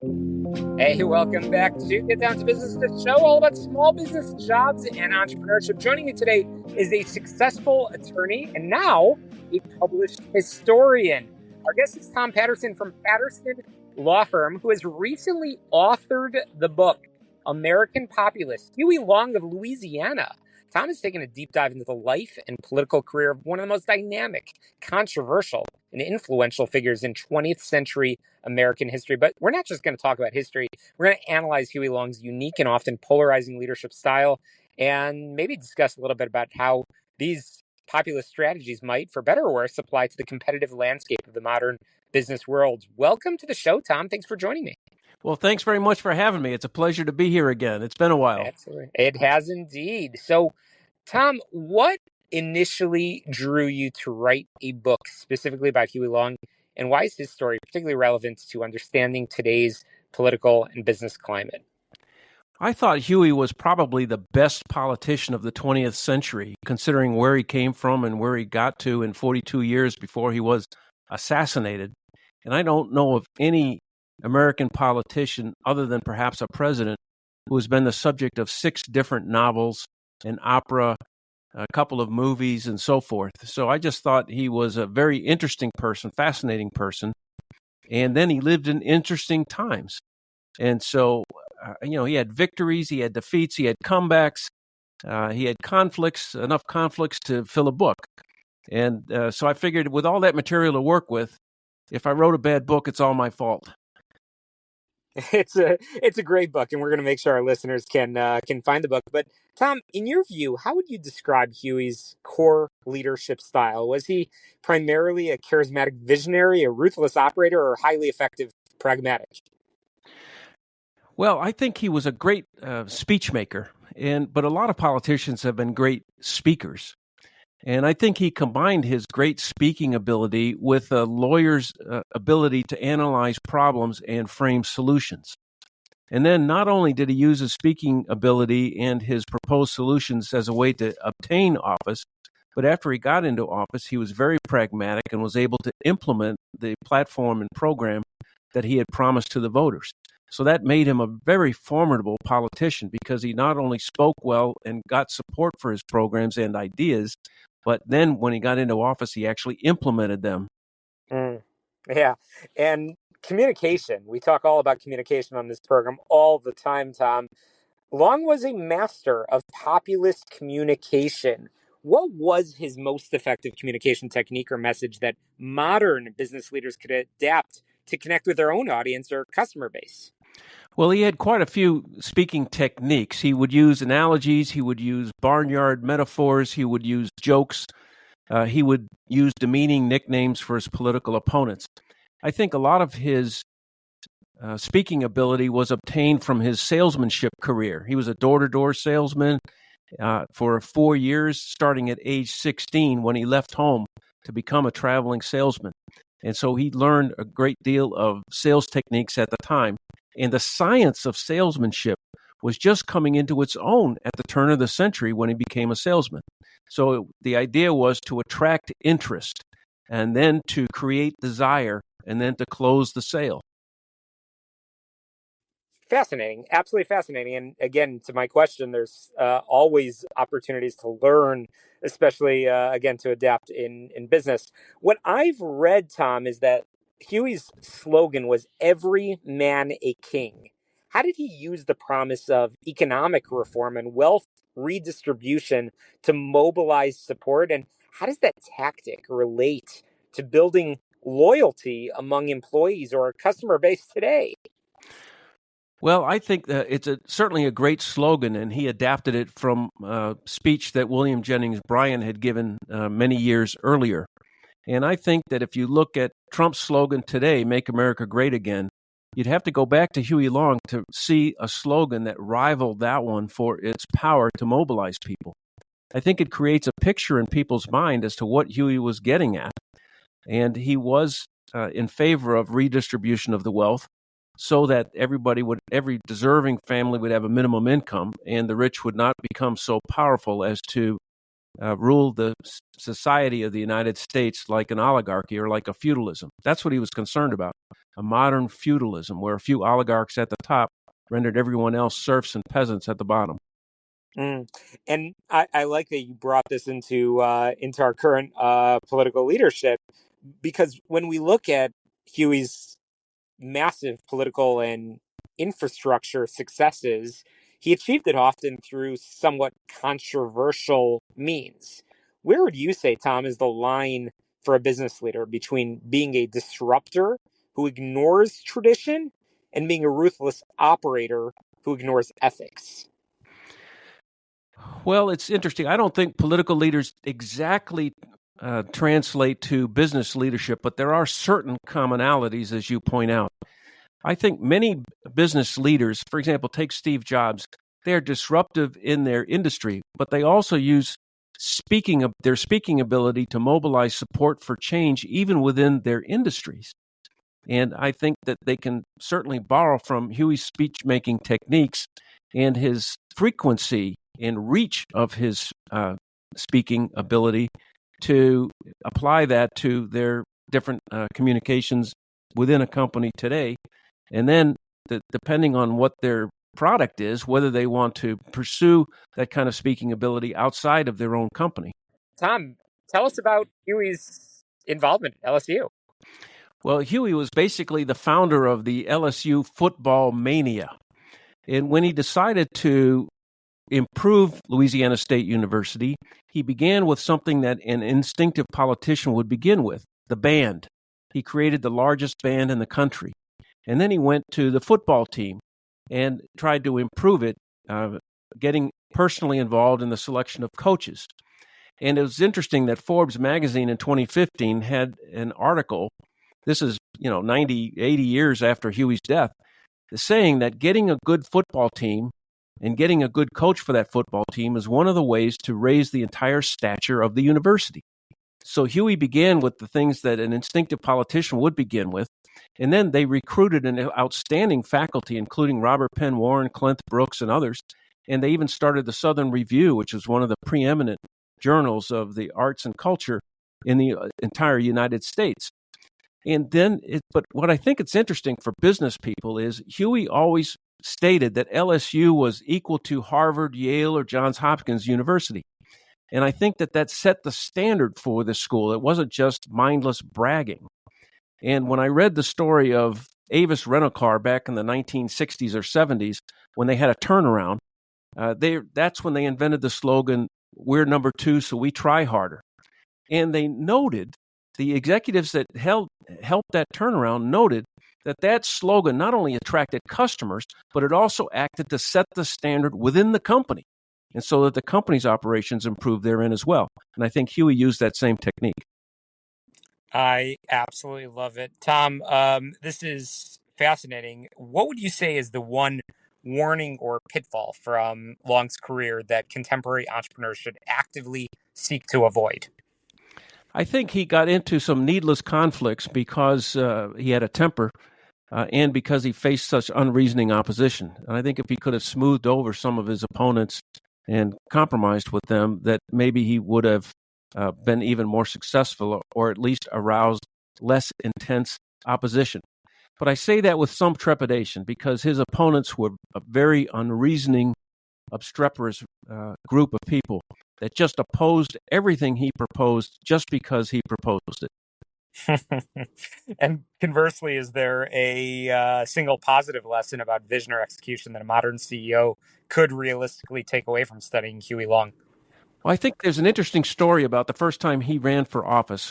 Hey, welcome back to Get Down to Business, the show all about small business, jobs, and entrepreneurship. Joining me today is a successful attorney and now a published historian. Our guest is Tom Patterson from Patterson Law Firm, who has recently authored the book, American Populist, Huey Long of Louisiana. Tom has taken a deep dive into the life and political career of one of the most dynamic, controversial, and influential figures in 20th century American history. But we're not just going to talk about history. We're going to analyze Huey Long's unique and often polarizing leadership style and maybe discuss a little bit about how these populist strategies might, for better or worse, apply to the competitive landscape of the modern business world. Welcome to the show, Tom. Thanks for joining me. Well, thanks very much for having me. It's a pleasure to be here again. It's been a while. Absolutely. It has indeed. So, Tom, what initially drew you to write a book specifically about Huey Long, and why is his story particularly relevant to understanding today's political and business climate? I thought Huey was probably the best politician of the 20th century, considering where he came from and where he got to in 42 years before he was assassinated. And I don't know of any American politician, other than perhaps a president, who has been the subject of 6 different novels, an opera, a couple of movies, and so forth. So I just thought he was a very interesting person, fascinating person. And then he lived in interesting times. And so, he had victories, he had defeats, he had comebacks, he had conflicts, enough conflicts to fill a book. And so I figured with all that material to work with, if I wrote a bad book, it's all my fault. It's a great book, and we're going to make sure our listeners can find the book. But Tom, in your view, how would you describe Huey's core leadership style? Was he primarily a charismatic visionary, a ruthless operator, or highly effective pragmatic? Well, I think he was a great speech maker, but a lot of politicians have been great speakers. And I think he combined his great speaking ability with a lawyer's ability to analyze problems and frame solutions. And then not only did he use his speaking ability and his proposed solutions as a way to obtain office, but after he got into office, he was very pragmatic and was able to implement the platform and program that he had promised to the voters. So that made him a very formidable politician because he not only spoke well and got support for his programs and ideas, but then when he got into office, he actually implemented them. Yeah. And communication. We talk all about communication on this program all the time, Tom. Long was a master of populist communication. What was his most effective communication technique or message that modern business leaders could adapt to connect with their own audience or customer base? Well, he had quite a few speaking techniques. He would use analogies, he would use barnyard metaphors, he would use jokes, he would use demeaning nicknames for his political opponents. I think a lot of his speaking ability was obtained from his salesmanship career. He was a door-to-door salesman for 4 years, starting at age 16 when he left home to become a traveling salesman. And so he learned a great deal of sales techniques at the time. And the science of salesmanship was just coming into its own at the turn of the century when he became a salesman. So the idea was to attract interest and then to create desire and then to close the sale. Fascinating. Absolutely fascinating. And again, to my question, there's always opportunities to learn, especially, again, to adapt in business. What I've read, Tom, is that Huey's slogan was "Every man a king." How did he use the promise of economic reform and wealth redistribution to mobilize support? And how does that tactic relate to building loyalty among employees or a customer base today? Well, I think that it's certainly a great slogan, and he adapted it from a speech that William Jennings Bryan had given many years earlier. And I think that if you look at Trump's slogan today, "Make America Great Again," you'd have to go back to Huey Long to see a slogan that rivaled that one for its power to mobilize people. I think it creates a picture in people's mind as to what Huey was getting at. And he was in favor of redistribution of the wealth so that every deserving family would have a minimum income and the rich would not become so powerful as to rule the society of the United States like an oligarchy or like a feudalism. That's what he was concerned about, a modern feudalism where a few oligarchs at the top rendered everyone else serfs and peasants at the bottom. Mm. And I like that you brought this into our current political leadership, because when we look at Huey's massive political and infrastructure successes, he achieved it often through somewhat controversial means. Where would you say, Tom, is the line for a business leader between being a disruptor who ignores tradition and being a ruthless operator who ignores ethics? Well, it's interesting. I don't think political leaders exactly translate to business leadership, but there are certain commonalities, as you point out. I think many business leaders, for example, take Steve Jobs, they're disruptive in their industry, but they also use their speaking ability to mobilize support for change even within their industries. And I think that they can certainly borrow from Huey's speech-making techniques and his frequency and reach of his speaking ability to apply that to their different communications within a company today. And then, depending on what their product is, whether they want to pursue that kind of speaking ability outside of their own company. Tom, tell us about Huey's involvement at LSU. Well, Huey was basically the founder of the LSU football mania. And when he decided to improve Louisiana State University, he began with something that an instinctive politician would begin with, the band. He created the largest band in the country. And then he went to the football team and tried to improve it, getting personally involved in the selection of coaches. And it was interesting that Forbes magazine in 2015 had an article, this is 90, 80 years after Huey's death, saying that getting a good football team and getting a good coach for that football team is one of the ways to raise the entire stature of the university. So Huey began with the things that an instinctive politician would begin with, and then they recruited an outstanding faculty, including Robert Penn Warren, Clint Brooks, and others, and they even started the Southern Review, which was one of the preeminent journals of the arts and culture in the entire United States. And then, but what I think it's interesting for business people is Huey always stated that LSU was equal to Harvard, Yale, or Johns Hopkins University. And I think that set the standard for this school. It wasn't just mindless bragging. And when I read the story of Avis Rental Car back in the 1960s or 70s, when they had a turnaround, that's when they invented the slogan, "We're number two, so we try harder." And they noted, the executives that helped that turnaround noted that slogan not only attracted customers, but it also acted to set the standard within the company, and so that the company's operations improved therein as well. And I think Huey used that same technique. I absolutely love it. Tom, this is fascinating. What would you say is the one warning or pitfall from Long's career that contemporary entrepreneurs should actively seek to avoid? I think he got into some needless conflicts because he had a temper and because he faced such unreasoning opposition. And I think if he could have smoothed over some of his opponents and compromised with them, that maybe he would have been even more successful, or at least aroused less intense opposition. But I say that with some trepidation because his opponents were a very unreasoning, obstreperous group of people that just opposed everything he proposed just because he proposed it. And conversely, is there a single positive lesson about vision or execution that a modern CEO could realistically take away from studying Huey Long? Well, I think there's an interesting story about the first time he ran for office,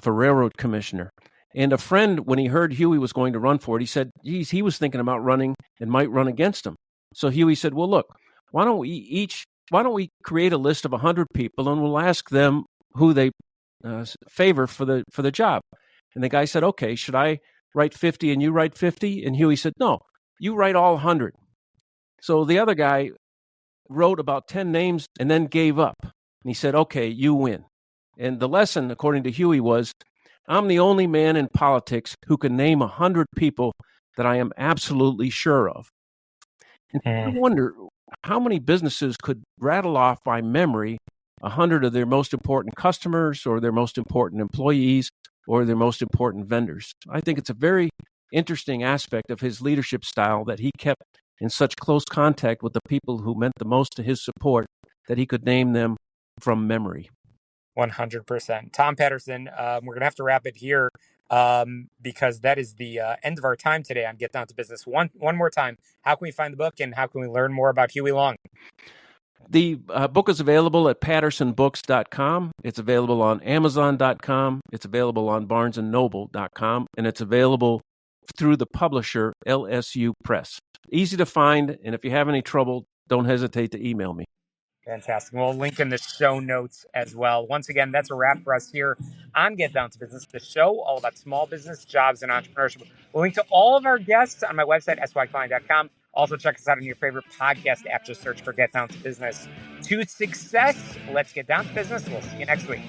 for railroad commissioner. And a friend, when he heard Huey was going to run for it, he said, geez, he was thinking about running and might run against him. So Huey said, well, look, why don't we create a list of 100 people and we'll ask them who they favor for the job? And the guy said, okay, should I write 50 and you write 50? And Huey said, no, you write all 100. So the other guy wrote about 10 names and then gave up. And he said, okay, you win. And the lesson, according to Huey, was, I'm the only man in politics who can name 100 people that I am absolutely sure of. And I wonder how many businesses could rattle off by memory 100 of their most important customers or their most important employees or their most important vendors. I think it's a very interesting aspect of his leadership style that he kept in such close contact with the people who meant the most to his support that he could name them from memory. 100%. Tom Patterson, we're going to have to wrap it here because that is the end of our time today on Get Down to Business. One more time, how can we find the book and how can we learn more about Huey Long? The book is available at pattersonbooks.com. It's available on amazon.com. It's available on barnesandnoble.com. And it's available through the publisher, LSU Press. Easy to find, and if you have any trouble, don't hesitate to email me. Fantastic. We'll link in the show notes as well. Once again, that's a wrap for us here on Get Down to Business, the show all about small business, jobs, and entrepreneurship. We'll link to all of our guests on my website, syklein.com. Also, check us out on your favorite podcast app. Just search for Get Down to Business. To success, let's get down to business. We'll see you next week.